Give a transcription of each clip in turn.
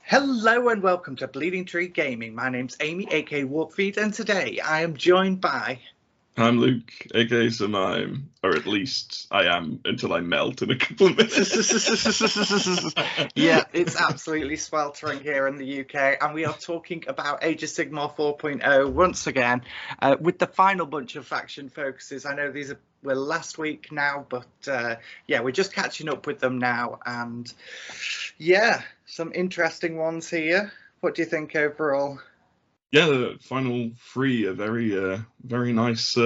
Hello and welcome to Bleeding Tree Gaming. My name's Amy, aka Warpfiend, and today I am joined by... I'm Luke, aka Mime, or at least I am until I melt in a couple of minutes. Yeah, it's absolutely sweltering here in the UK, and we are talking about Age of Sigmar 4.0 once again, with the final bunch of faction focuses. I know were last week now, but yeah, we're just catching up with them now, and yeah, some interesting ones here. What do you think overall? Yeah, the final three are very nice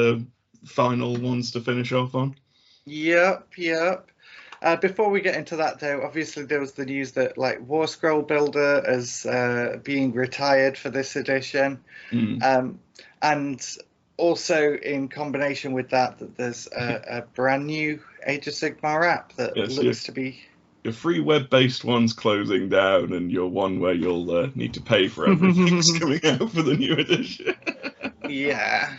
final ones to finish off on. Yep. Before we get into that, though, obviously there was the news that War Scroll Builder is being retired for this edition, and also in combination with that there's a brand new Age of Sigmar app that looks to be... Your free web-based one's closing down, and your one where you'll need to pay for everything's coming out for the new edition. Yeah.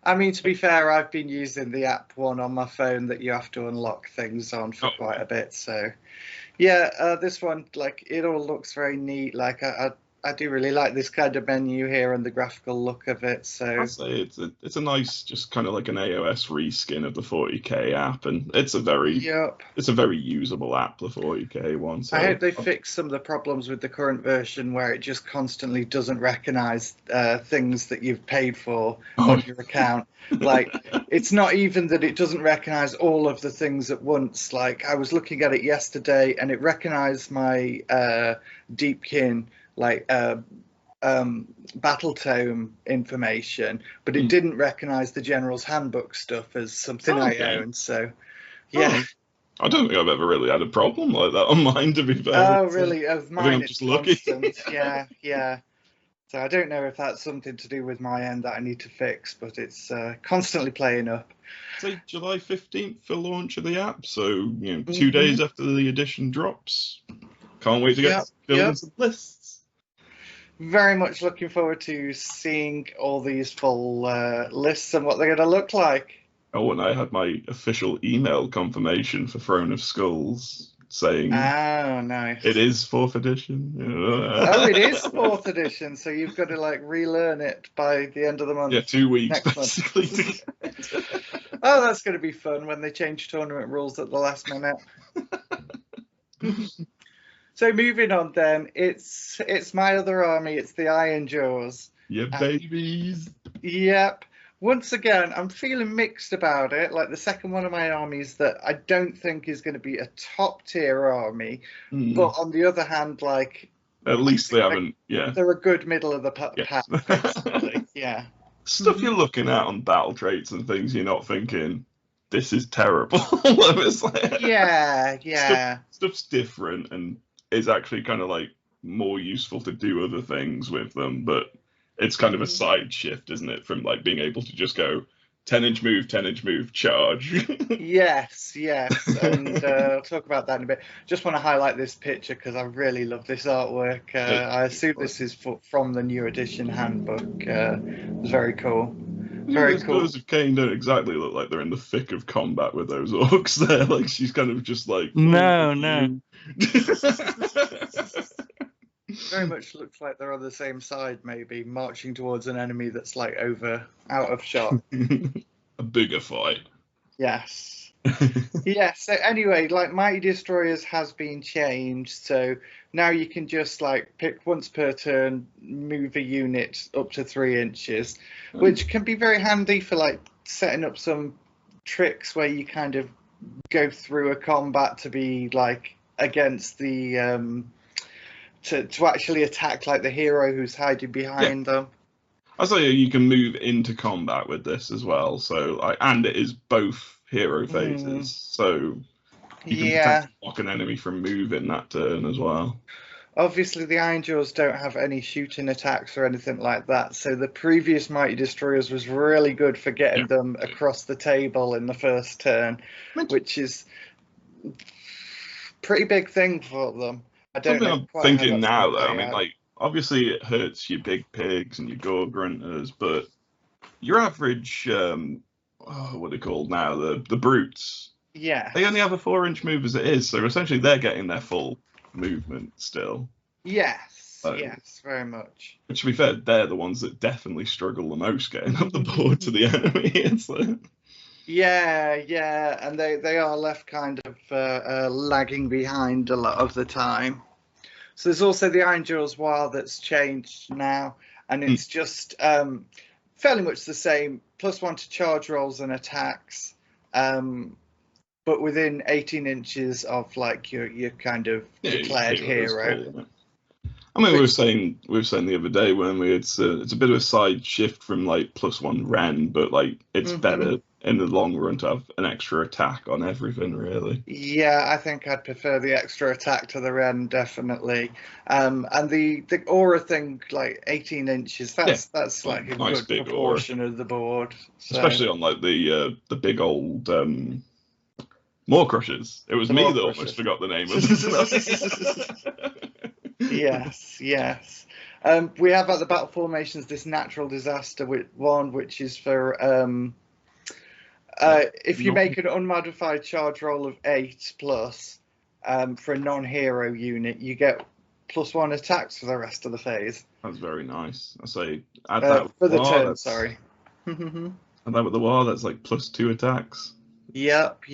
I mean, to be fair, I've been using the app one on my phone that you have to unlock things on for quite a bit. So, yeah, this one, it all looks very neat. I do really like this kind of menu here and the graphical look of it. So I'd say it's a nice, just kind of like an AOS reskin of the 40k app, and it's a very usable app, the 40k one. So I hope they fix some of the problems with the current version where it just constantly doesn't recognize things that you've paid for on your account. It's not even that it doesn't recognize all of the things at once. I was looking at it yesterday and it recognized my Deepkin battle tome information, but it didn't recognize the General's Handbook stuff as something I own. So yeah. I don't think I've ever really had a problem like that on mine, to be fair. Oh really? Of mine, I think I'm just lucky. Yeah. So I don't know if that's something to do with my end that I need to fix, but it's constantly playing up. Say July 15th for launch of the app, so 2 days after the edition drops. Can't wait to get building some lists. Very much looking forward to seeing all these full lists and what they're going to look like. Oh, and I had my official email confirmation for Throne of Skulls saying, "Oh, nice! It is 4th edition." Oh, it is 4th edition, so you've got to relearn it by the end of the month. Yeah, 2 weeks basically. Oh, that's going to be fun when they change tournament rules at the last minute. So moving on then, it's my other army, it's the Iron Jaws. Yeah, babies. Yep. Once again, I'm feeling mixed about it. The second one of my armies that I don't think is going to be a top tier army, but on the other hand, at least they haven't. Yeah, they're a good middle of the pack, basically. Yeah. Stuff you're looking at on battle traits and things, you're not thinking, this is terrible. Yeah. Stuff's different and is actually kind of more useful to do other things with them, but it's kind of a side shift, isn't it, from being able to just go 10-inch move, charge. Yes, and I'll talk about that in a bit. Just want to highlight this picture because I really love this artwork. I assume this is from the new edition handbook. It's very cool. Very cool. Those of Kane don't exactly look like they're in the thick of combat with those orcs there. She's kind of just No. Very much looks like they're on the same side, maybe marching towards an enemy that's out of shot. A bigger fight. Yes. Yeah. So anyway, Mighty Destroyers has been changed, so now you can just pick once per turn, move a unit up to 3 inches, which can be very handy for setting up some tricks where you kind of go through a combat to be against the to actually attack the hero who's hiding behind them. I say you can move into combat with this as well. So and it is both hero phases, so you can potentially block an enemy from moving that turn as well. Obviously, the Iron Jaws don't have any shooting attacks or anything like that, so the previous Mighty Destroyers was really good for getting them across the table in the first turn, which is a pretty big thing for them. I don't know. I'm thinking now, though, I mean, obviously it hurts your big pigs and your gore grunters, but your average, what are they called now? The brutes. Yeah. They only have a 4-inch move as it is, so essentially they're getting their full movement still. Yes, So, yes, very much. to be fair, they're the ones that definitely struggle the most getting up the board to the enemy. It's like, Yeah, yeah, and they are left kind of lagging behind a lot of the time. So there's also the Iron Jaws War that's changed now, and it's just fairly much the same, +1 to charge rolls and attacks, but within 18 inches of like your kind of declared hero. I mean, we were saying the other day when it's a bit of a side shift from like +1 Ren, but like it's better in the long run to have an extra attack on everything, really. Yeah, I think I'd prefer the extra attack to the Ren, definitely. And the aura thing, like 18 inches, that's like a nice good proportion of the board. So. Especially on like the big old Maw Crushers. It was me that almost forgot the name of them. Yes, yes. We have at the battle formations this natural disaster one, which is for if you make an unmodified charge roll of 8+ for a non-hero unit, you get +1 attacks for the rest of the phase. That's very nice. I say add that for the turn. Sorry. And that with the war, that's like +2 attacks. Yep.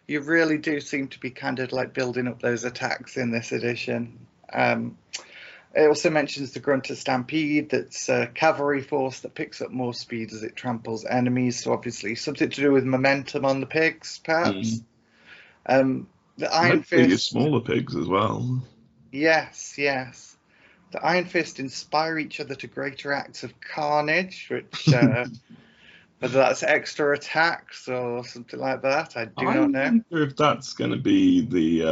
You really do seem to be kind of like building up those attacks in this edition. It also mentions the Grunter Stampede, that's a cavalry force that picks up more speed as it tramples enemies. So obviously something to do with momentum on the pigs, perhaps. The Iron Fist. Smaller pigs as well. Yes. The Iron Fist inspire each other to greater acts of carnage, which whether that's extra attacks or something like that, I do not know. I wonder if that's going to be the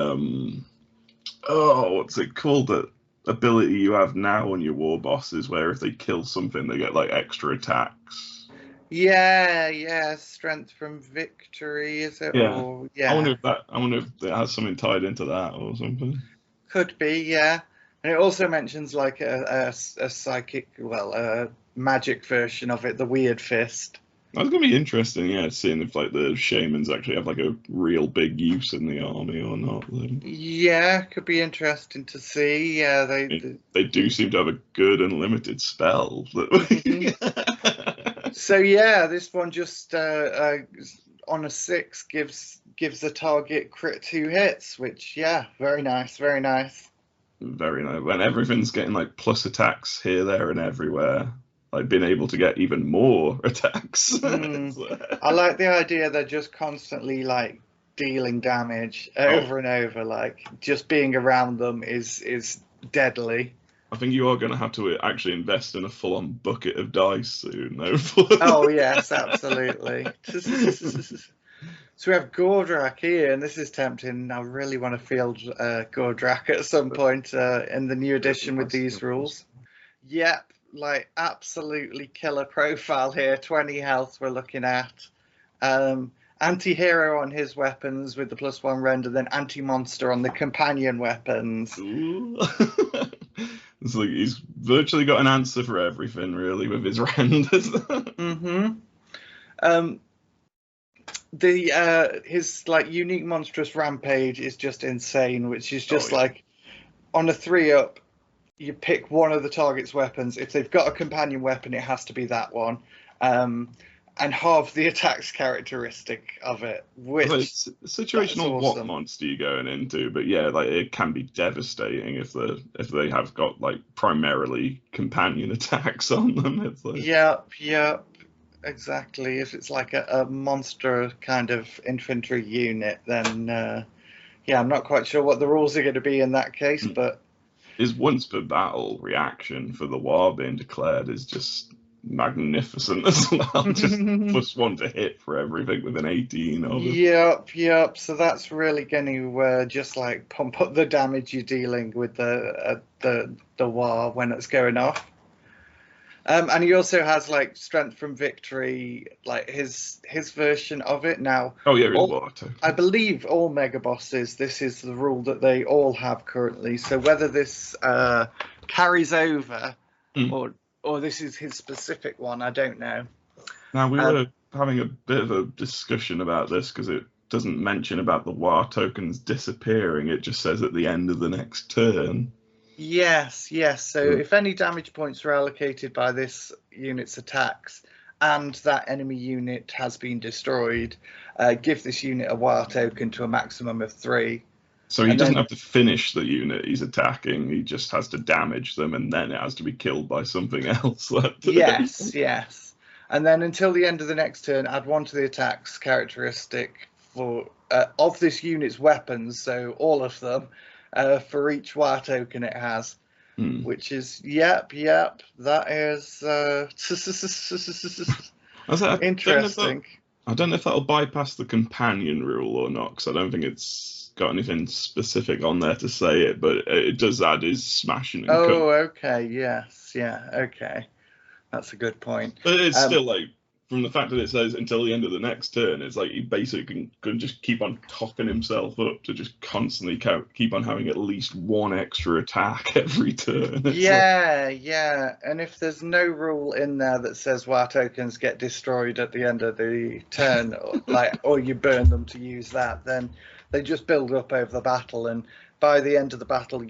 what's it called? The ability you have now on your war bosses, where if they kill something, they get like extra attacks. Yeah, strength from victory, is it? Yeah. Or, yeah. I wonder if it has something tied into that or something. Could be, yeah. And it also mentions like a psychic, a magic version of it, the Weird Fist. That's gonna be interesting, seeing if like the shamans actually have like a real big use in the army or not. Yeah, could be interesting to see. Yeah, they do seem to have a good unlimited spell. So yeah, this one just on a 6 gives the target crit 2 hits, which very nice. Very nice. When everything's getting like plus attacks here, there, and everywhere. Like being able to get even more attacks. I like the idea they're just constantly like dealing damage over and over. Like just being around them is deadly. I think you are going to have to actually invest in a full-on bucket of dice soon, though. Oh yes, absolutely. So we have Gordrak here, and this is tempting. I really want to field Gordrak at some point in the new edition with these rules. Yep. Like absolutely killer profile here. 20 health we're looking at. Anti-hero on his weapons with the +1 render, then anti-monster on the companion weapons. It's like he's virtually got an answer for everything, really, with his renders. His like unique monstrous rampage is just insane, which is just like on a 3-up. You pick one of the target's weapons. If they've got a companion weapon, it has to be that one. And halve the attack's characteristic of it. Which it's situational what monster you're going into, but like it can be devastating if they have got like primarily companion attacks on them. It's like... Yep, exactly. If it's like a monster kind of infantry unit, then I'm not quite sure what the rules are going to be in that case, but. His once per battle reaction for the war being declared is just magnificent as well. Just +1 to hit for everything with an 18 of it. Yep. So that's really going to just like pump up the damage you're dealing with the war when it's going off. And he also has like strength from victory, like his version of it now. I believe all mega bosses, this is the rule that they all have currently. So whether this carries over or this is his specific one, I don't know. Now we were having a bit of a discussion about this because it doesn't mention about the war tokens disappearing. It just says at the end of the next turn. Yes, yes. So if any damage points are allocated by this unit's attacks and that enemy unit has been destroyed, give this unit a war token to a maximum of 3. So he And doesn't then, have to finish the unit he's attacking. He just has to damage them, and then it has to be killed by something else. That turn. yes, yes. And then until the end of the next turn, add 1 to the attacks characteristic for of this unit's weapons, so all of them, for each war token it has. Which is yep. That is interesting. I don't know if that'll bypass the companion rule or not, because I don't think it's got anything specific on there to say it, but it does add his smashing and cut. Oh, okay, yes, yeah, okay. That's a good point. But it's still like, from the fact that it says until the end of the next turn, it's like he basically can just keep on topping himself up to just constantly keep on having at least 1 extra attack every turn. Yeah. And if there's no rule in there that says war tokens get destroyed at the end of the turn, or you burn them to use that, then they just build up over the battle, and by the end of the battle,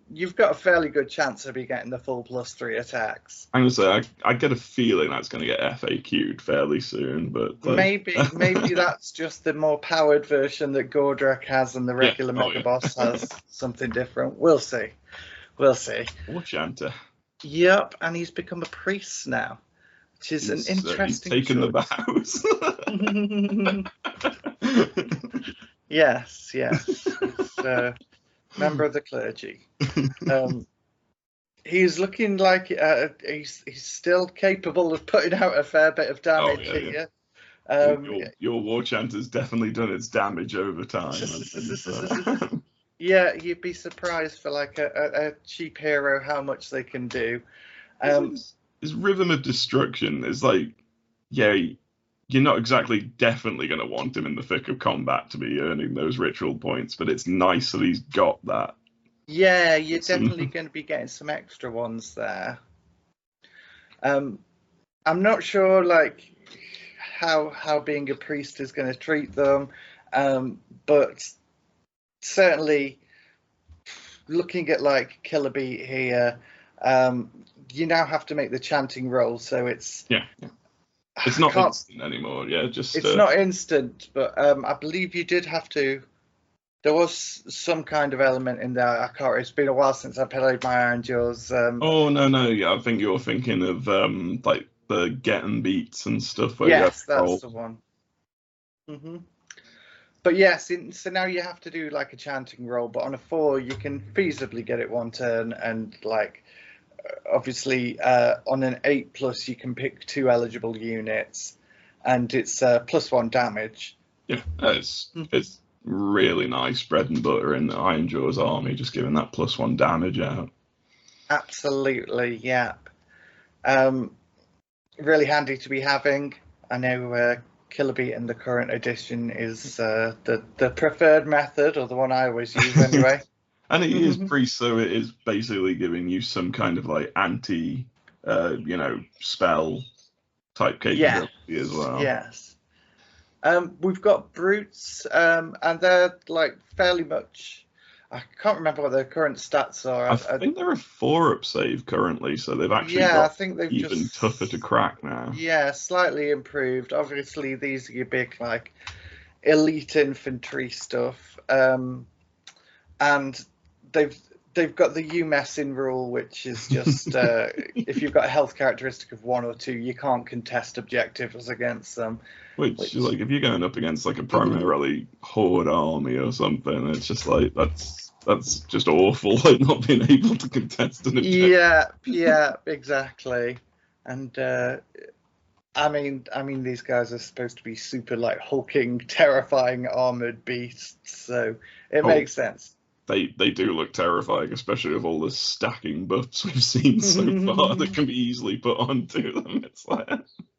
you've got a fairly good chance of getting the full +3 attacks. I'm gonna say I get a feeling that's gonna get FAQ'd fairly soon, but maybe that's just the more powered version that Gordrak has, and the regular Mega Boss has something different. We'll see. Warchanter. Yep, and he's become a priest now, which is an interesting. He's taken the vows. Yes. Member of the clergy. He's looking like he's still capable of putting out a fair bit of damage here. Your Warchanter's definitely done its damage over time. Yeah, you'd be surprised for like a cheap hero how much they can do. His Rhythm of Destruction is like, you're not exactly definitely going to want him in the thick of combat to be earning those ritual points, but it's nice that he's got that. Yeah, you're definitely going to be getting some extra ones there. I'm not sure like how being a priest is going to treat them, but certainly looking at like Killer Beat here, you now have to make the chanting roll, so it's it's not instant anymore. It's not instant, but I believe you did have to. There was some kind of element in there. I can't. It's been a while since I played my Iron Jaws. Oh no! Yeah, I think you're thinking of like the getting beats and stuff. Where yes, that's the one. But yes, so now you have to do like a chanting roll. But on a 4, you can feasibly get it 1 turn, and like obviously on an 8+, you can pick 2 eligible units, and it's +1 damage. Yeah, it's really nice bread and butter in the Iron Jaws army, just giving that +1 damage out. Absolutely, yeah. Really handy to be having. I know Killer Beat in the current edition is the preferred method, or the one I always use anyway. And it is priest, so it is basically giving you some kind of like anti, spell type capability as well. Yes. We've got brutes, and they're like fairly much. I can't remember what their current stats are. I think they're a 4-up save currently, so they've actually got I think they've even tougher to crack now. Yeah, slightly improved. Obviously, these are your big like elite infantry stuff, and they've got the UMessing rule, which is just if you've got a health characteristic of 1 or 2, you can't contest objectives against them. Which like if you're going up against like a primarily horde army or something, it's just like that's just awful, like not being able to contest an objective. Yeah, exactly. And I mean these guys are supposed to be super like hulking, terrifying armored beasts, so it makes sense. They do look terrifying, especially with all the stacking buffs we've seen so far that can be easily put onto them. It's like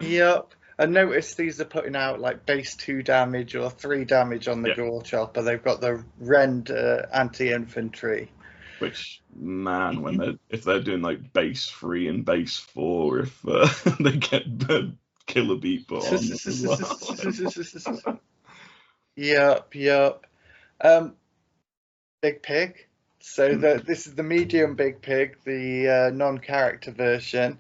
yep. I noticed these are putting out like base 2 damage or 3 damage on the Gore Chopper. They've got the Rend anti-infantry. Which, man, if they're doing like base 3 and base 4, if they get Killer Beat put on as well. Yep. Big Pig. So this is the medium big pig, the non-character version.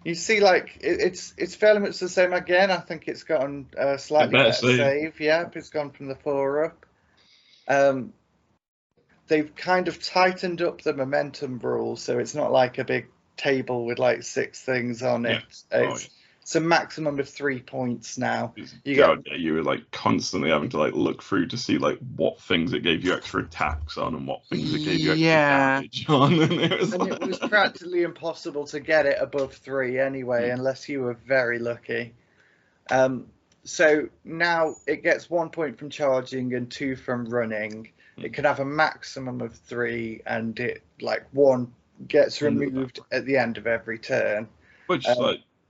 You see, like it's fairly much the same again. I think it's gotten a slightly better save. Yep, it's gone from the 4 up. They've kind of tightened up the momentum rule, so it's not like a big table with like 6 things on it. It's a maximum of 3 points now. You were like constantly having to like look through to see like what things it gave you extra attacks on and what things it gave you extra damage on. And it was practically impossible to get it above 3 anyway, unless you were very lucky. So now it gets 1 point from charging and 2 from running. It can have a maximum of 3, and it like 1 gets removed at the end of every turn. Which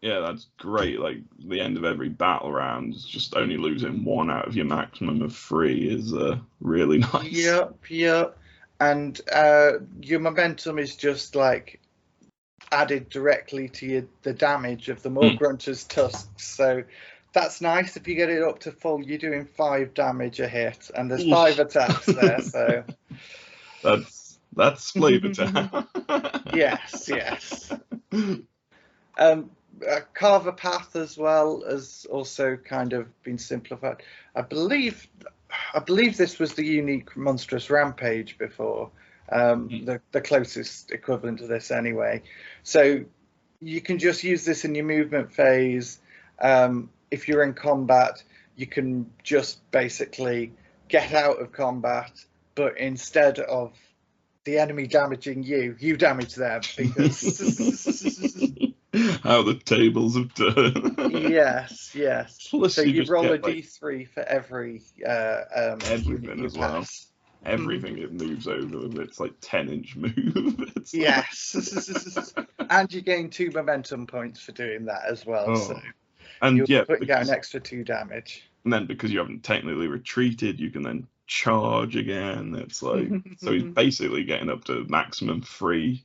that's great. Like the end of every battle round, just only losing 1 out of your maximum of 3 is really nice. Yep. And your momentum is just like added directly to the damage of the Morgrunter's tusks. So that's nice. If you get it up to full, you're doing 5 damage a hit, and there's 5 attacks there. So that's flavor town. Yes. Carve a Path as well has also kind of been simplified. I believe this was the unique Monstrous Rampage before, the closest equivalent to this anyway. So you can just use this in your movement phase. If you're in combat, you can just basically get out of combat, but instead of the enemy damaging you, you damage them, because how the tables have turned. Yes. Plus so you roll a d3 for every everything as well. Everything it moves over, it's like 10-inch move. Yes. And you gain 2 momentum points for doing that as well. So and you'll put down extra 2 damage. And then because you haven't technically retreated, you can then charge again. It's like so he's basically getting up to maximum 3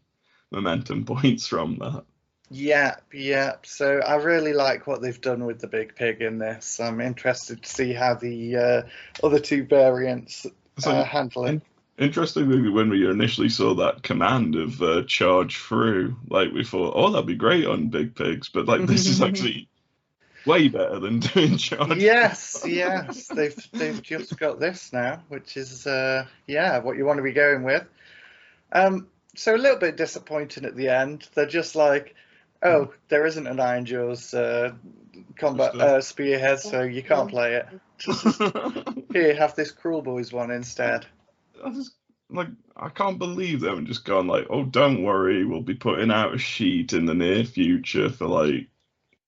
momentum points from that. Yep. So I really like what they've done with the big pig in this. I'm interested to see how the other 2 variants handle it. Interestingly, when we initially saw that command of charge through, like we thought, that'd be great on big pigs, but like this is actually way better than doing charge. Yes. They've just got this now, which is what you want to be going with. So a little bit disappointing at the end. They're just like, there isn't an Iron Jaws combat spearhead, so you can't play it. Here, have this Cruel Boys one instead. I can't believe they haven't just gone like, don't worry, we'll be putting out a sheet in the near future for like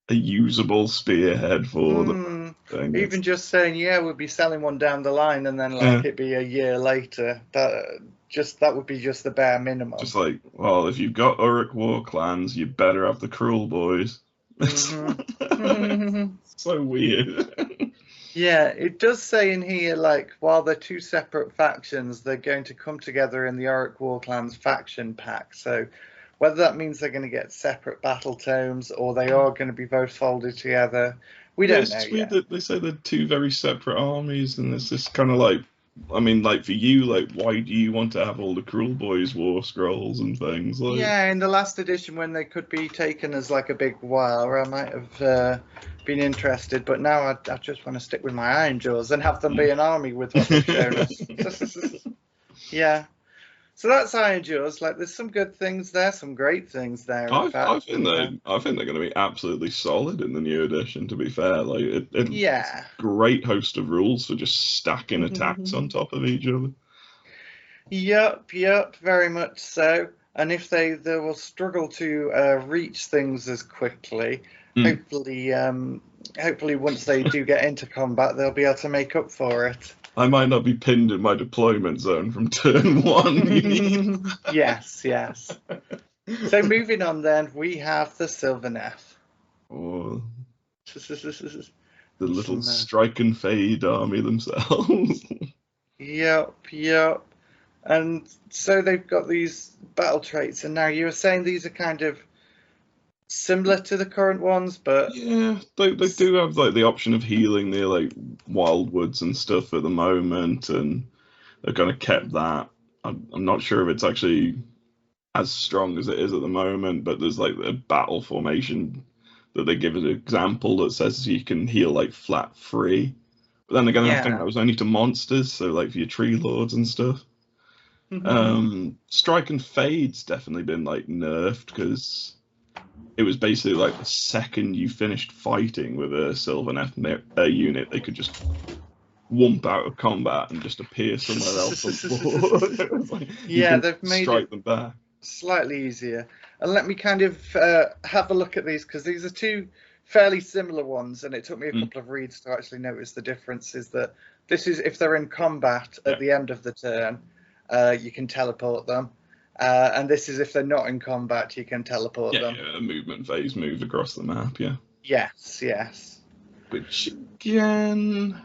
a usable spearhead for the thing. Even just saying, we'll be selling one down the line, and then it'd be a year later. That would be just the bare minimum. Just like, if you've got Uruk War clans, you better have the Cruel Boys. So weird. Yeah, it does say in here, like, while they're 2 separate factions, they're going to come together in the Uruk War clans faction pack. So whether that means they're going to get separate battle tomes or they are going to be both folded together, we don't know yet. That they say they're 2 very separate armies, and it's just kind of like, I mean, like for you, like why do you want to have all the Cruel Boys war scrolls and things? Like, in the last edition when they could be taken as like a big war, I might have been interested, but now I just want to stick with my Iron Jaws and have them be an army with what they've shown us. Yeah. So that's Iron Jaws. Like, there's some good things there, some great things there. I think they're going to be absolutely solid in the new edition. To be fair, like it's great host of rules for just stacking attacks on top of each other. Yep, very much so. And if they will struggle to reach things as quickly, hopefully once they do get into combat, they'll be able to make up for it. I might not be pinned in my deployment zone from turn 1. Yes. So moving on then, we have the Sylvaneth. The little strike and fade army themselves. Yep. And so they've got these battle traits, and now you were saying these are kind of similar to the current ones, but they do have like the option of healing near like wildwoods and stuff at the moment, and they've kind of kept that. I'm not sure if it's actually as strong as it is at the moment, but there's like a battle formation that they give as an example that says you can heal like flat free. But then again, I think that was only to monsters, so like for your tree lords and stuff. Strike and Fade's definitely been like nerfed because it was basically like the second you finished fighting with a Sylvaneth unit, they could just wump out of combat and just appear somewhere else on the board. Like, yeah, they've made strike them back slightly easier. And let me kind of have a look at these, because these are two fairly similar ones, and it took me a couple of reads to actually notice the difference. Is that this is if they're in combat at the end of the turn, you can teleport them. And this is if they're not in combat, you can teleport them. Yeah, a movement phase move across the map, Yes. Which again,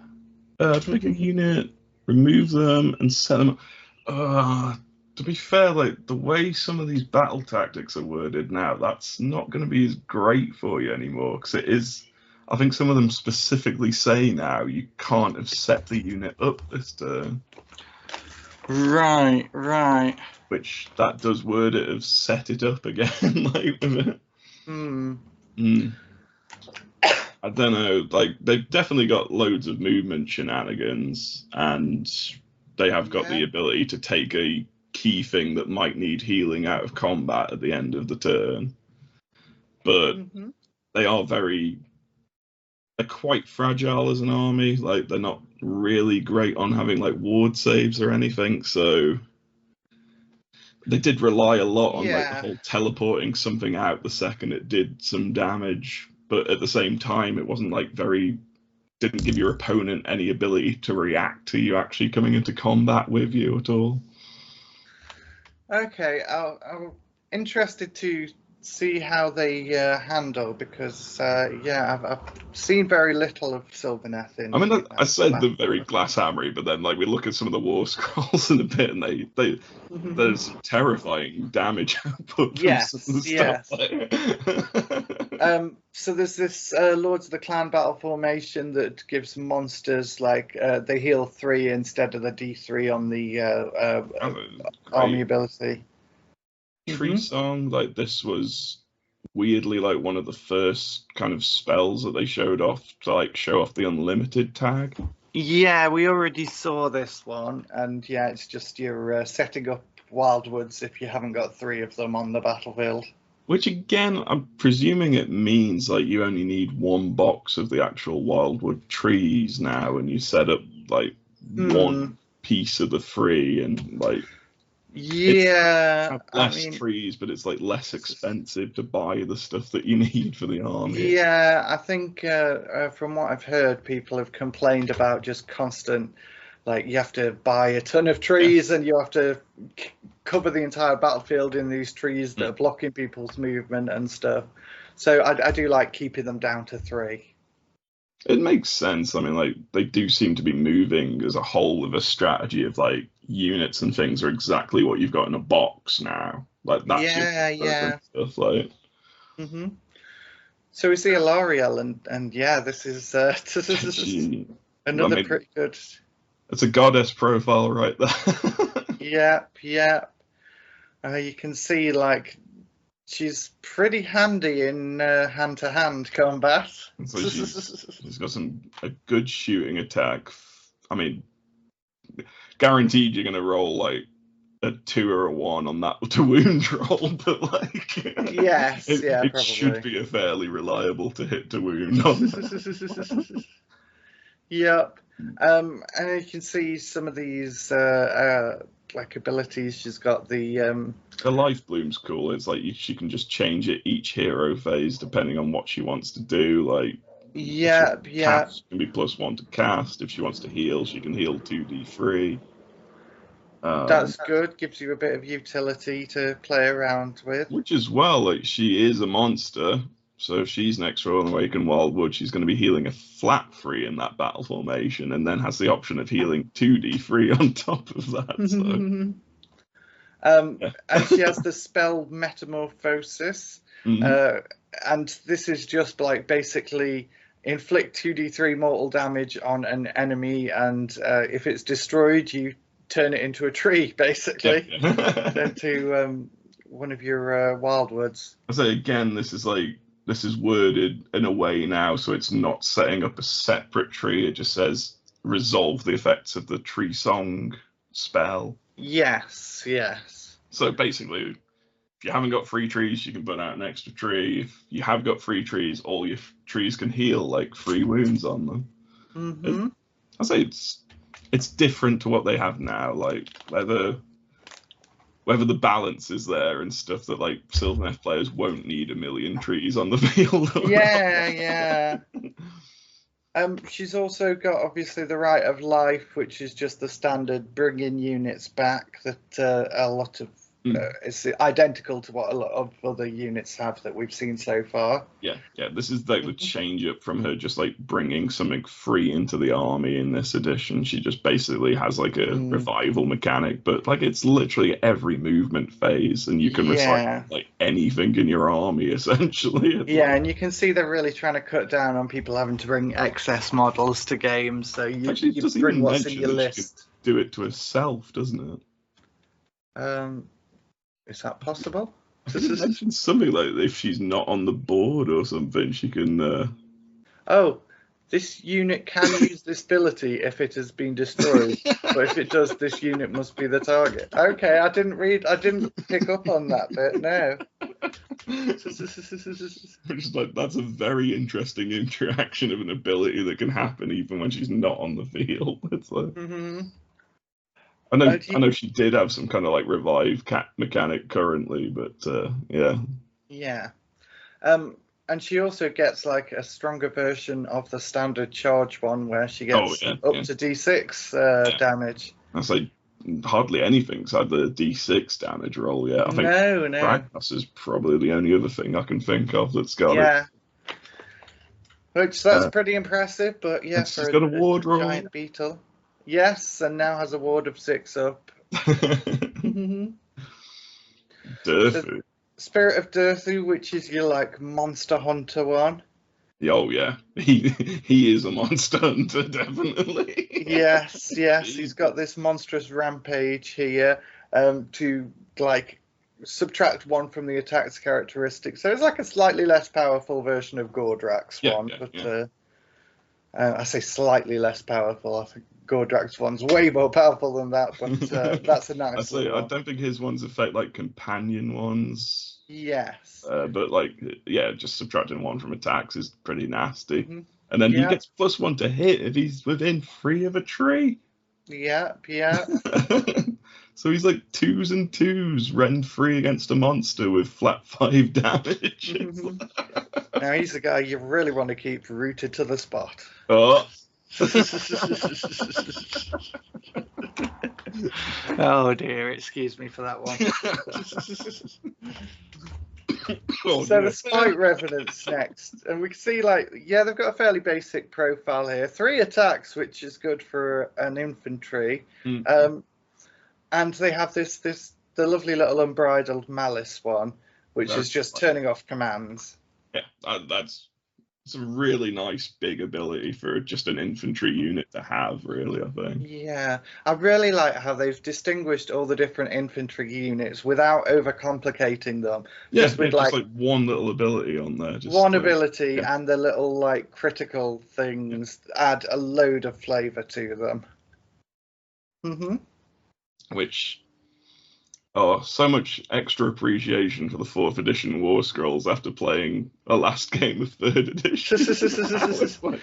pick a unit, remove them, and set them up. To be fair, like the way some of these battle tactics are worded now, that's not going to be as great for you anymore, because it is. I think some of them specifically say now you can't have set the unit up this turn. Right. Which that does word it of set it up again, like with it. I don't know. Like they've definitely got loads of movement shenanigans, and they have got the ability to take a key thing that might need healing out of combat at the end of the turn. But they are they're quite fragile as an army. Like they're not really great on having like ward saves or anything, so they did rely a lot on like the whole teleporting something out the second it did some damage, but at the same time it wasn't like didn't give your opponent any ability to react to you actually coming into combat with you at all. Okay, I'm interested to see how they handle, because I've seen very little of Sylvaneth in. I mean, I said they're very glass hammery, but then like we look at some of the war scrolls in a bit, and there's some terrifying damage output from some of the stuff. So there's this Lords of the Clan battle formation that gives monsters like they heal 3 instead of the D3 on the army ability. Tree Song, like this was weirdly like one of the first kind of spells that they showed off to like show off the unlimited tag. Yeah, we already saw this one, and it's just you're setting up Wildwoods if you haven't got 3 of them on the battlefield. Which again, I'm presuming it means like you only need 1 box of the actual Wildwood trees now, and you set up like 1 piece of the 3, and like less trees, but it's like less expensive to buy the stuff that you need for the army. Yeah, I think from what I've heard, people have complained about just constant, like you have to buy a ton of trees and you have to cover the entire battlefield in these trees that are blocking people's movement and stuff. So I do like keeping them down to 3. It makes sense. I mean, like they do seem to be moving as a whole with a strategy of like units and things are exactly what you've got in a box now. Like that's stuff like. So we see Alariel, and this is another pretty good. It's a goddess profile right there. Yep. You can see like she's pretty handy in hand-to-hand combat. So she's got a good shooting attack. I mean, guaranteed you're going to roll like a 2 or a 1 on that to wound roll, but like it should be a fairly reliable to hit to wound on. Yep. And you can see some of these like abilities. She's got the life bloom's cool. It's like she can just change it each hero phase depending on what she wants to do. Like cast can be +1 to cast. If she wants to heal, she can heal 2d3. That's good. Gives you a bit of utility to play around with. Which as well, like she is a monster. So if she's next to an Awakened Wildwood, she's going to be healing a flat 3 in that battle formation, and then has the option of healing 2d3 on top of that. So. And she has the spell Metamorphosis, and this is just like basically inflict 2d3 mortal damage on an enemy, and if it's destroyed, you turn it into a tree, basically. Yeah. Into one of your wildwoods. I say again, this is worded in a way now, so it's not setting up a separate tree. It just says resolve the effects of the tree song spell. Yes, yes. So basically, if you haven't got 3 trees, you can put out an extra tree. If you have got 3 trees, all your trees can heal like 3 wounds on them. Mm-hmm. I say it's different to what they have now, like whether the balance is there and stuff that like Sylvaneth players won't need a million trees on the field. Yeah. She's also got obviously the Right of Life, which is just the standard bringing units back that a lot of it's identical to what a lot of other units have that we've seen so far. Yeah. This is like the change up from her just like bringing something free into the army in this edition. She just basically has like a revival mechanic, but like it's literally every movement phase, and you can recycle like anything in your army essentially. And you can see they're really trying to cut down on people having to bring excess models to games. So you bring what's in your list. Do it to herself, doesn't it? Is that possible? I think it mentions something like if she's not on the board or something, she can. Oh, this unit can use this ability if it has been destroyed, but if it does, this unit must be the target. Okay, I didn't pick up on that bit. No. Just like that's a very interesting interaction of an ability that can happen even when she's not on the field. It's like. Mm-hmm. I know she did have some kind of like revive cat mechanic currently, but yeah. Yeah. And she also gets like a stronger version of the standard charge one where she gets up to D6 damage. That's like hardly anything's had the D6 damage roll yet. I think no. Ragnarsson is probably the only other thing I can think of that's got it. Which that's pretty impressive, but yeah, she's got a ward roll. Giant beetle. Yes, and now has a ward of 6 up. Durthu. Spirit of Durthu, which is your like monster hunter one. Oh yeah, he is a monster hunter, definitely. Yes, he's got this monstrous rampage here to like subtract 1 from the attack's characteristics. So it's like a slightly less powerful version of Gordrak's one, but I say slightly less powerful. I think Gordrak's one's way more powerful than that, but that's a nice one. I don't think his ones affect like companion ones. Yes. But like, just subtracting 1 from attacks is pretty nasty. Mm-hmm. And then he gets +1 to hit if he's within 3 of a tree. Yeah. So he's like 2s and 2s, rend free against a monster with flat 5 damage. Mm-hmm. Now he's the guy you really want to keep rooted to the spot. Oh. Oh dear, excuse me for that one. So the Spite Revenant's next, and we can see they've got a fairly basic profile here. 3 attacks, which is good for an infantry. And they have the lovely little Unbridled Malice one, which is just turning off commands. Yeah, it's a really nice big ability for just an infantry unit to have, really, I think. Yeah, I really like how they've distinguished all the different infantry units without overcomplicating them. Just with just like one little ability on there. One ability and the little like critical things add a load of flavour to them. Mm-hmm. Which, so much extra appreciation for the 4th edition War Scrolls after playing a last game of 3rd edition. Just being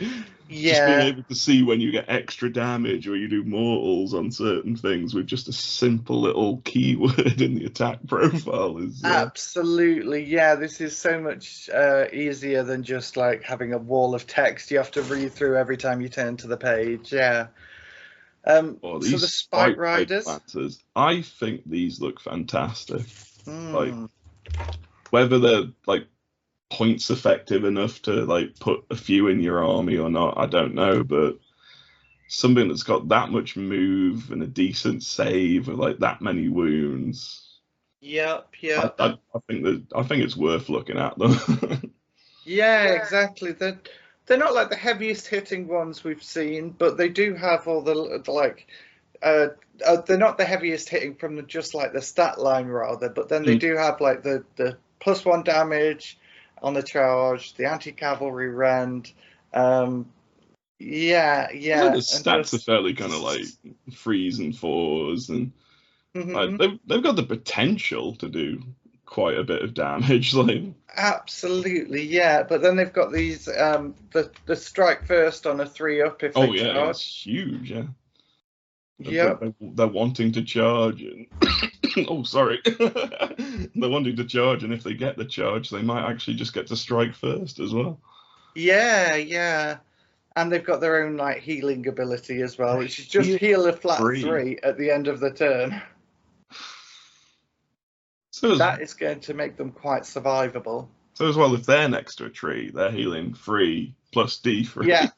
able to see when you get extra damage or you do mortals on certain things with just a simple little keyword in the attack profile is... Absolutely, this is so much easier than just like having a wall of text you have to read through every time you turn to the page, So the Spite Riders, Lancers, I think these look fantastic. Like whether they're like points effective enough to like put a few in your army or not, I don't know. But something that's got that much move and a decent save with like that many wounds. Yep. I think it's worth looking at them. Exactly. They're not like the heaviest hitting ones we've seen, but they do have all the like they're not the heaviest hitting from just like the stat line rather, but then they do have like the +1 damage on the charge, the anti-cavalry rend. Yeah, So the stats are fairly kind of like 3s and 4s, and like they've got the potential to do quite a bit of damage. Like absolutely, yeah. But then they've got these the strike first on a 3-up if they charge. It's huge, yeah. Yep. They're wanting to charge, and oh, sorry, they're wanting to charge, and if they get the charge, they might actually just get to strike first as well. Yeah, yeah. And they've got their own like healing ability as well, which is just heal a flat 3 at the end of the turn. So that is going to make them quite survivable. So as well, if they're next to a tree, they're healing 3 plus D3. Yeah.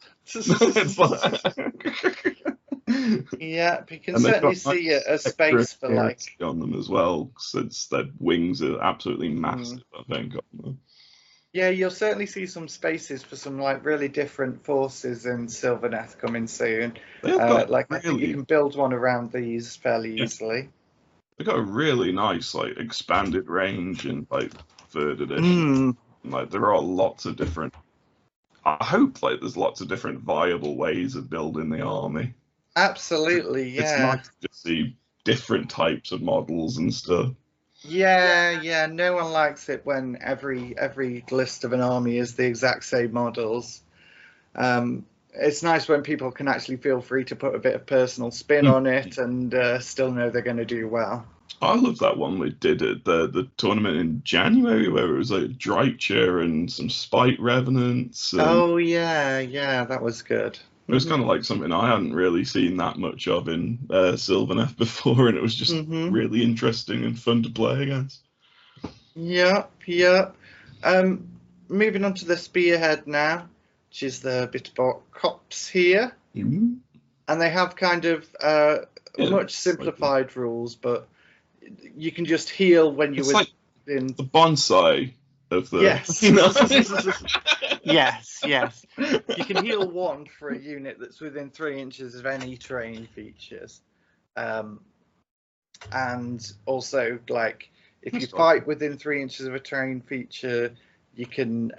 Yeah, you can certainly see a space for like on them as well, since their wings are absolutely massive. I think on them. Yeah, you'll certainly see some spaces for some like really different forces in Sylvaneth coming soon. I think you can build one around these fairly easily. They've got a really nice like expanded range in like 3rd edition. Like there are lots of different. I hope like there's lots of different viable ways of building the army. Absolutely, yeah. It's nice to see different types of models and stuff. Yeah. No one likes it when every list of an army is the exact same models. It's nice when people can actually feel free to put a bit of personal spin on it and still know they're going to do well. I love that one we did at the tournament in January where it was like Drycher and some Spite Revenants. Oh yeah, that was good. It was kind of like something I hadn't really seen that much of in Sylvaneth before, and it was just really interesting and fun to play against. Yep. Moving on to the Spearhead now, which is the Bitterbark Cops here. And they have kind of much simplified rules, but you can just heal when you're within... Like the bonsai of the... Yes. Yes. You can heal 1 for a unit that's within 3 inches of any terrain features. And also, like, if you fight within 3 inches of a terrain feature, you can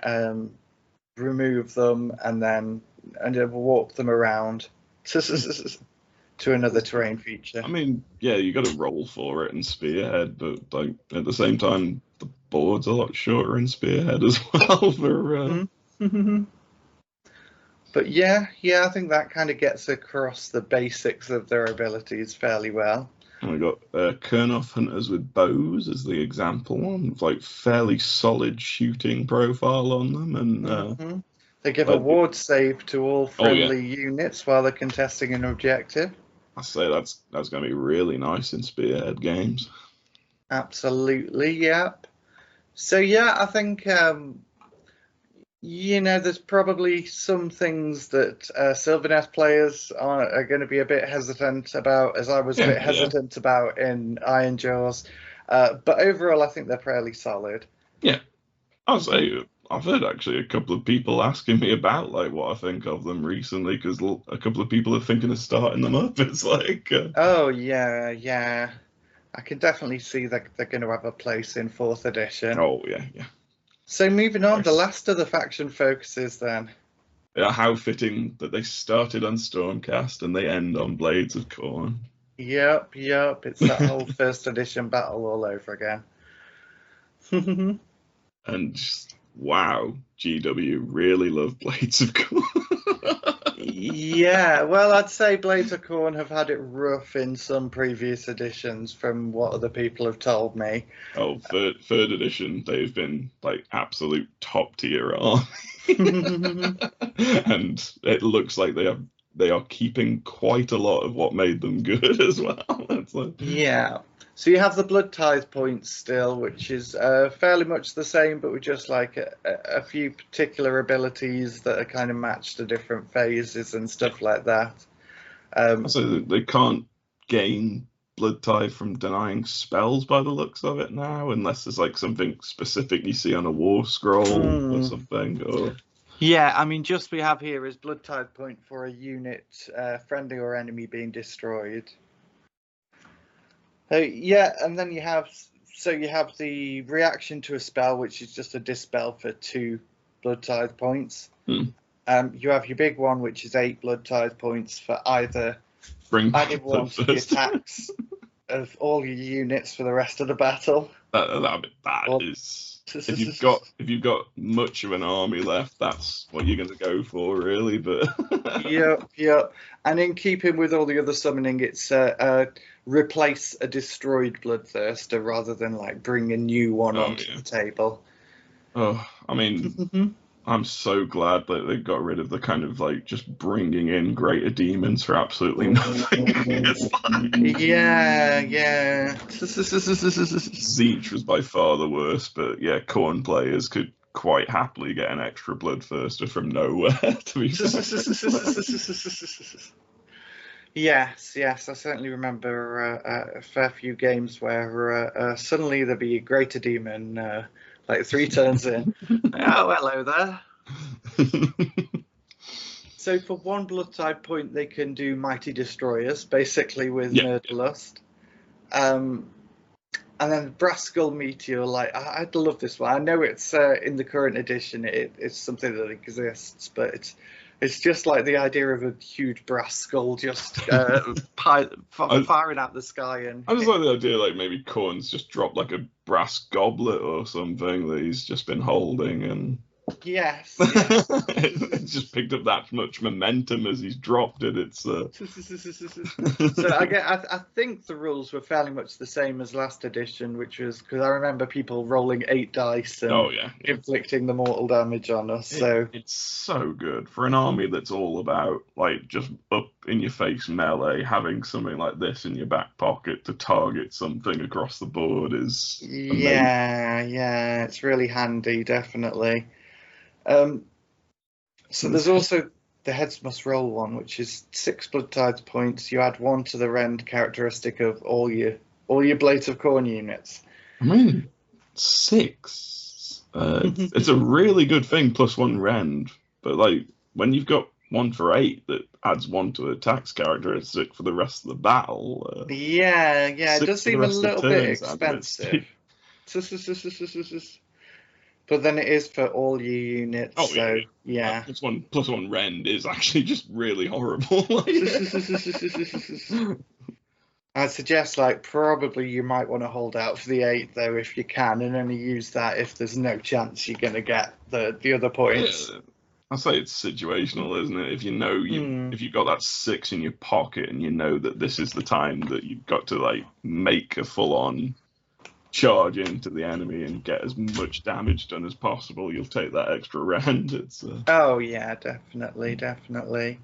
remove them and then warp them around to another terrain feature. I mean, yeah, you got to roll for it in Spearhead, but like at the same time, the board's a lot shorter in Spearhead as well. But yeah, I think that kind of gets across the basics of their abilities fairly well. And we got Kurnoth Hunters with bows as the example one, with like fairly solid shooting profile on them, and they give a ward save to all friendly units while they're contesting an objective. I say that's going to be really nice in Spearhead games. Absolutely, yep. So yeah, I think there's probably some things that Sylvaneth players are going to be a bit hesitant about, as I was a bit hesitant about in Iron Jaws. But overall, I think they're fairly solid. Yeah, I'll say I've heard actually a couple of people asking me about like what I think of them recently, because a couple of people are thinking of starting them up. It's like oh yeah, I can definitely see that they're going to have a place in 4th edition. Oh yeah. So moving on, the last of the faction focuses then. Yeah, how fitting that they started on Stormcast and they end on Blades of Khorne. Yep. It's that whole 1st edition battle all over again. And just, wow, GW really love Blades of Khorne. Yeah, well, I'd say Blades of Khorne have had it rough in some previous editions from what other people have told me. Oh, third edition, they've been like absolute top tier army. And it looks like they are keeping quite a lot of what made them good as well. Yeah. So you have the Blood Tithe points still, which is fairly much the same, but with just like a few particular abilities that are kind of matched to different phases and stuff like that. So they can't gain Blood Tithe from denying spells by the looks of it now, unless there's like something specific you see on a war scroll or something. Or... Yeah, I mean, just we have here is Blood Tithe point for a unit, friendly or enemy, being destroyed. Yeah, and then you have the reaction to a spell, which is just a dispel for 2 blood tithe points. You have your big one, which is 8 blood tithe points for either adding 1 to the attacks of all your units for the rest of the battle. That is, if you've got much of an army left, that's what you're going to go for, really. But yep. And in keeping with all the other summoning, it's replace a destroyed bloodthirster rather than like bring a new one onto the table. Oh, I mean, I'm so glad that they got rid of the kind of like just bringing in greater demons for absolutely nothing. Yeah. Zeech was by far the worst, but yeah, Khorne players could quite happily get an extra bloodthirster from nowhere. To be fair. Yes, I certainly remember a fair few games where suddenly there'd be a greater demon like 3 turns in. Oh, hello there. So for 1 blood type point, they can do Mighty Destroyers, basically with Murderlust. And then Brass Skull Meteor, like, I'd love this one. I know it's in the current edition, it's something that exists, but it's just like the idea of a huge brass skull just firing out the sky. And I just like the idea, like maybe Khorne's just dropped like a brass goblet or something that he's just been holding, and yes. It's just picked up that much momentum as he's dropped it. It's So I think the rules were fairly much the same as last edition, which was because I remember people rolling 8 dice and inflicting the mortal damage on us. So it's so good for an army that's all about like just up in your face melee. Having something like this in your back pocket to target something across the board is amazing. Yeah, it's really handy, definitely. So there's also the Heads Must Roll one, which is 6 blood tithe points. You add 1 to the rend characteristic of all your Blades of Khorne units. I mean, 6. It's a really good thing, +1 rend. But like when you've got 1 for 8 that adds 1 to attacks characteristic for the rest of the battle. It does seem a little bit expensive. But then it is for all your units. +1 rend is actually just really horrible. I'd suggest probably you might want to hold out for the 8 though if you can, and only use that if there's no chance you're going to get the other points. I say it's situational, isn't it? If you know if you've got that 6 in your pocket and you know that this is the time that you've got to make a full-on charge into the enemy and get as much damage done as possible, you'll take that extra rend. It's Oh yeah, definitely.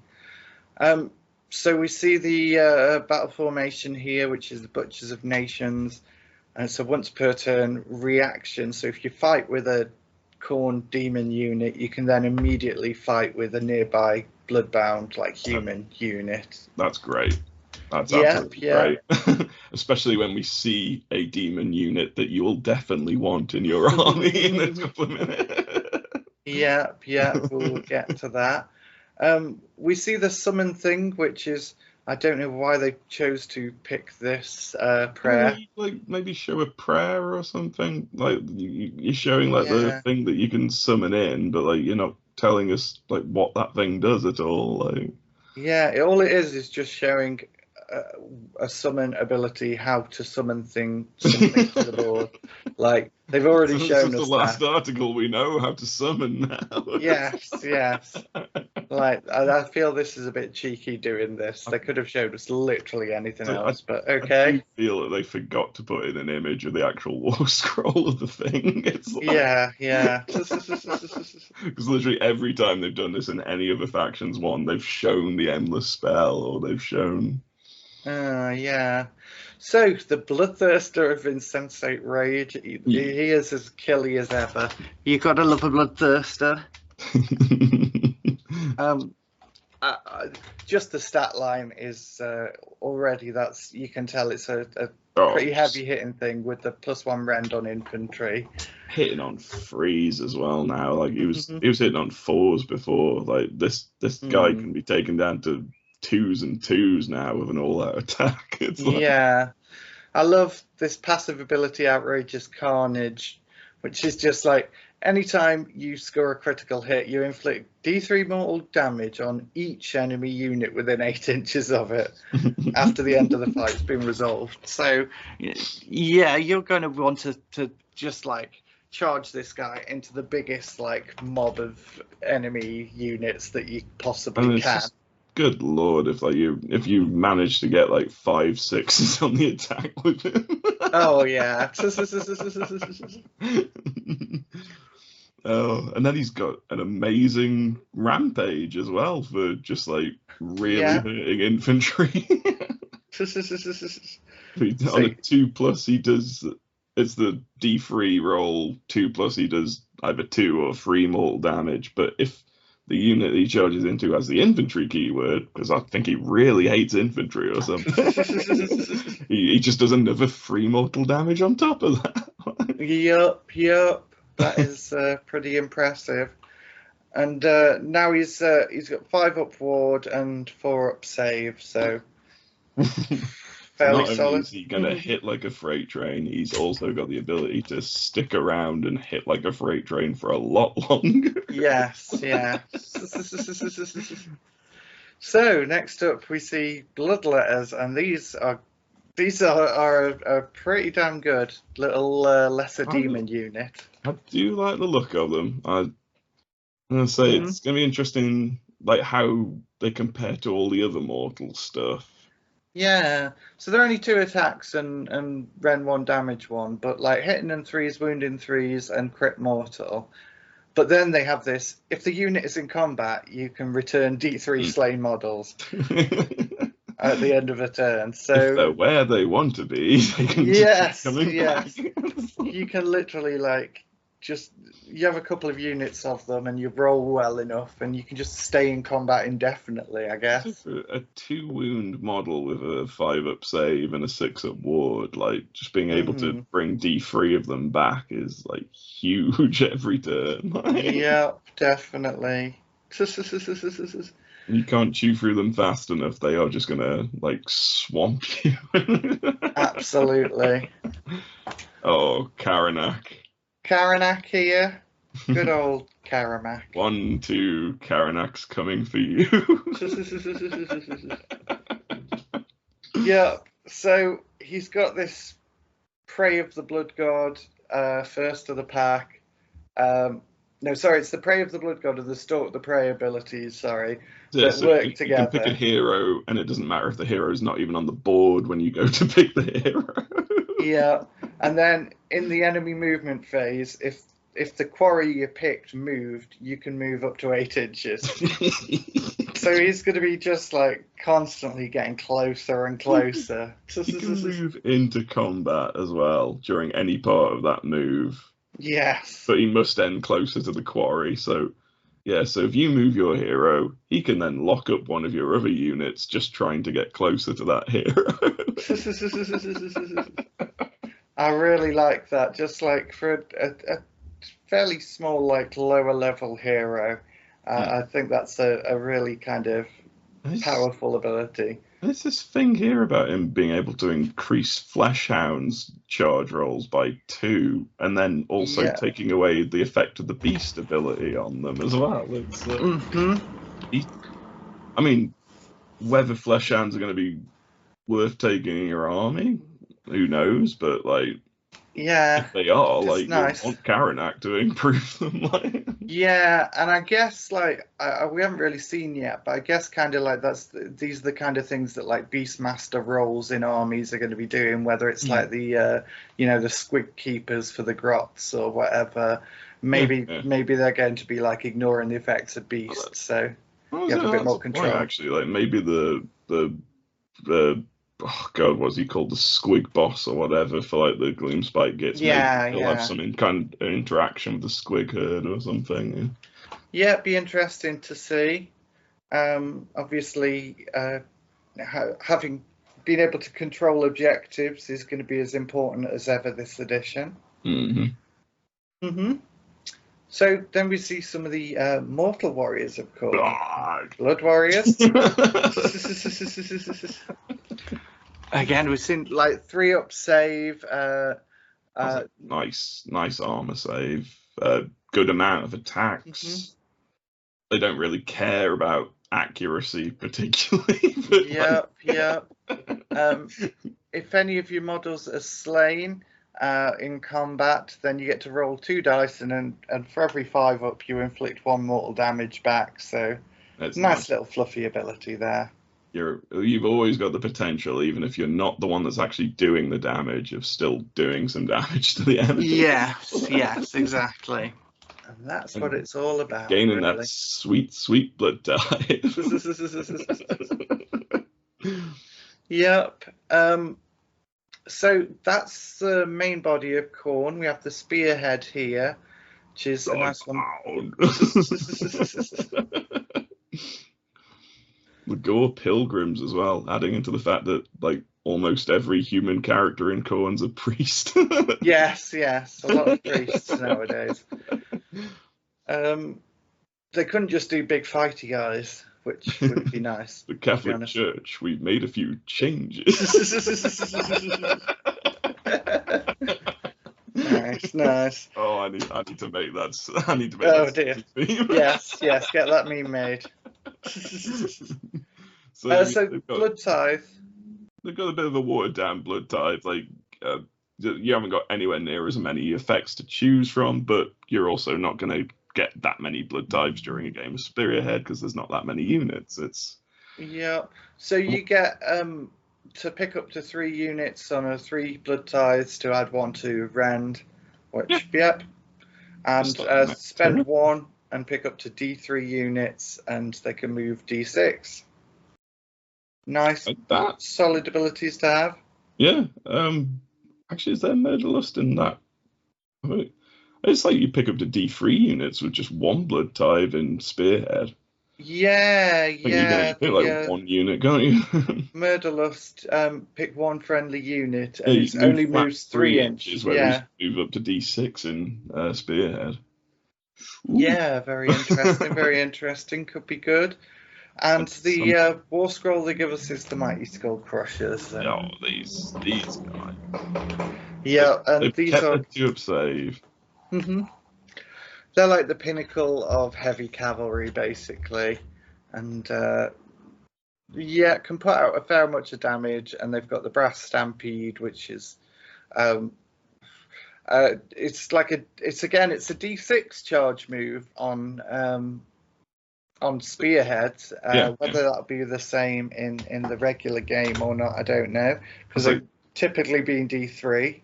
So we see the battle formation here, which is the Butchers of Nations, and so once per turn reaction. So if you fight with a Khorne demon unit, you can then immediately fight with a nearby bloodbound human unit. That's great. That's absolutely great. Especially when we see a demon unit that you will definitely want in your army in a couple of minutes. We'll get to that. We see the summon thing, which is, I don't know why they chose to pick this prayer. Maybe show a prayer or something. You're showing the thing that you can summon in, but you're not telling us what that thing does at all. All it is just showing a summon ability, how to summon something to the board. They've already shown us the last article we know how to summon now. Yes. I feel this is a bit cheeky doing this. They could have showed us literally anything else, but okay. I do feel that they forgot to put in an image of the actual war scroll of the thing. It's because literally every time they've done this in any of the factions one, they've shown the endless spell or they've shown. So the Bloodthirster of Insensate Rage, he is as killy as ever. You gotta love a Bloodthirster. Just the stat line is already, you can tell it's a pretty heavy hitting thing with the +1 rend on infantry. Hitting on 3s as well now. He was hitting on 4s before. This guy can be taken down to 2s and 2s now with an all-out attack. It's I love this passive ability, Outrageous Carnage, which is just like anytime you score a critical hit, you inflict D3 mortal damage on each enemy unit within 8 inches of it after the end of the fight's been resolved. So, yeah, you're going to want to just like charge this guy into the biggest like mob of enemy units that you possibly can. Good lord, if you manage to get like 5 6s on the attack with him. Oh yeah. Oh, and then he's got an amazing rampage as well for just like really hurting infantry. On a 2+, he does. It's the D3 roll 2+. He does either 2 or 3 mortal damage. But if the unit he charges into has the infantry keyword, because I think he really hates infantry or something, he just does another 3 mortal damage on top of that. Yup. That is pretty impressive. And now he's got 5 up ward and 4 up save, so fairly Not solid. only is he going to hit like a freight train, he's also got the ability to stick around and hit like a freight train for a lot longer. Yes, yeah. So next up we see Bloodletters, and these are pretty damn good little lesser demon unit. I do like the look of them. I'm gonna say it's gonna be interesting, like how they compare to all the other mortal stuff. Yeah, so they're only 2 attacks and Ren 1 damage 1, but like hitting them 3s, wounding 3s, and crit mortal. But then they have this: if the unit is in combat, you can return D3 slain models at the end of a turn. So if they're where they want to be, they can yes, keep coming back. You can literally like you have a couple of units of them and you roll well enough and you can just stay in combat indefinitely, I guess. A 2 wound model with a 5 up save and a 6 up ward, like just being able to bring D3 of them back is like huge every turn. Yeah, definitely. You can't chew through them fast enough, they are just gonna like swamp you. Absolutely. Oh, Karanak here. Good old Karamak. 1, 2 Karanaks coming for you. Yeah, so he's got this Prey of the Blood God, first of the pack. No, sorry, it's the Prey of the Blood God and the Stalk the Prey abilities, sorry, that work together. You can pick a hero, and it doesn't matter if the hero is not even on the board when you go to pick the hero. Yeah, and then in the enemy movement phase, if the quarry you picked moved, you can move up to 8 inches. So he's going to be just like constantly getting closer and closer. He can move into combat as well during any part of that move. Yes. But he must end closer to the quarry. So, yeah, so if you move your hero, he can then lock up one of your other units just trying to get closer to that hero. I really like that. Just like for a fairly small, like lower level hero, I think that's a really kind of powerful ability. There's this thing here about him being able to increase Fleshhound's charge rolls by 2, and then also taking away the effect of the beast ability on them as well. It's, I mean, whether Fleshhounds are going to be worth taking in your army, who knows? But like, if they are, like, nice. You want Karanak to improve them. Like. Yeah, and I guess like we haven't really seen yet, but I guess kind of like these are the kind of things that like Beastmaster roles in armies are going to be doing, whether it's like the the Squig Keepers for the Grots or whatever. Maybe they're going to be like ignoring the effects of beasts, so you have a bit more control. Actually, like maybe the oh god, what's he called, the Squig Boss or whatever for like the Gloomspite gets. He'll have some kind of interaction with the Squig Herd or something. Yeah, it'd be interesting to see. Obviously, having been able to control objectives is going to be as important as ever this edition. So then we see some of the Mortal Warriors, of course. Blood Warriors. Again, we've seen like 3-up save. Nice armor save. Good amount of attacks. They don't really care about accuracy particularly. But Yep. If any of your models are slain in combat, then you get to roll 2 dice, and for every 5 up, you inflict 1 mortal damage back. So nice little fluffy ability there. You've always got the potential, even if you're not the one that's actually doing the damage, of still doing some damage to the enemy. Yes, exactly. And that's what it's all about. Gaining really. That sweet blood type. Yep. So that's the main body of Khorne. We have the spearhead here, which is a nice one. The Gore Pilgrims as well, adding into the fact that like almost every human character in Khorne's a priest. Yes, a lot of priests nowadays. They couldn't just do big fighty guys, which would be nice. The Catholic Church, we've made a few changes. Nice. Oh, I need to make that. I need to make that. Oh dear. Yes, get that meme made. So Blood Tithe. They've got a bit of a watered down Blood Tithe. Like you haven't got anywhere near as many effects to choose from, but you're also not going to get that many Blood Tithes during a game of Spearhead because there's not that many units. So you get to pick up to 3 units on a 3 Blood Tithes to add 1 to Rend, which and spend 1 and pick up to D3 units, and they can move D6. Nice, like solid abilities to have. Yeah. Actually, is there Murderlust in that? It's like you pick up to D3 units with just 1 Blood Tithe in Spearhead. Yeah. You can pick like 1 unit, can't you? Murderlust, pick 1 friendly unit, and it only moves 3 inches. Whereas you move up to D6 in Spearhead. Ooh. Yeah, very interesting. Very interesting. Could be good. And the War Scroll they give us is the Mighty Skull Crushers. Oh, these guys. Yeah, and these are 2-up save. They're like the pinnacle of heavy cavalry, basically, and can put out a fair much of damage. And they've got the Brass Stampede, which is it's a D6 charge move on Spearheads. Whether that'll be the same in the regular game or not, I don't know, because they've typically been D3.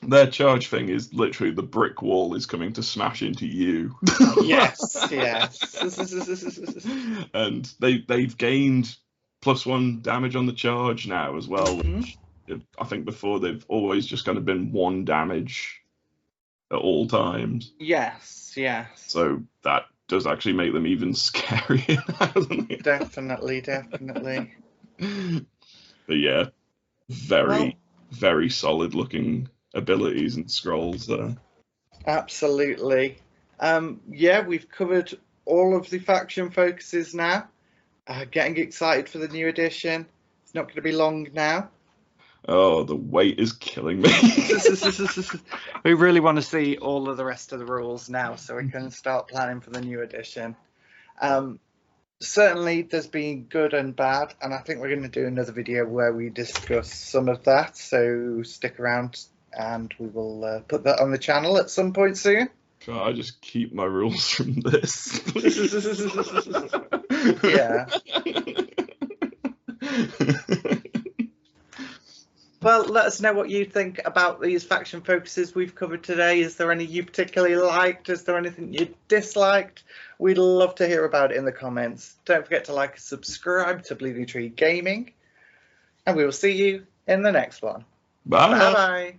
Their charge thing is literally the brick wall is coming to smash into you. Yes. And they've gained +1 damage on the charge now as well. Which I think before they've always just kind of been 1 damage at all times. Yes. So that does actually make them even scarier now, doesn't it? Definitely. But yeah, very solid looking abilities and scrolls there. Absolutely. We've covered all of the faction focuses now. Getting excited for the new edition. It's not going to be long now. Oh, the wait is killing me. We really want to see all of the rest of the rules now, so we can start planning for the new edition. Certainly there's been good and bad, and I think we're going to do another video where we discuss some of that, so stick around and we will put that on the channel at some point soon. Can't I just keep my rules from this? Yeah. Well, let us know what you think about these faction focuses we've covered today. Is there any you particularly liked? Is there anything you disliked? We'd love to hear about it in the comments. Don't forget to like and subscribe to Bleeding Tree Gaming. And we will see you in the next one. Bye. Bye-bye.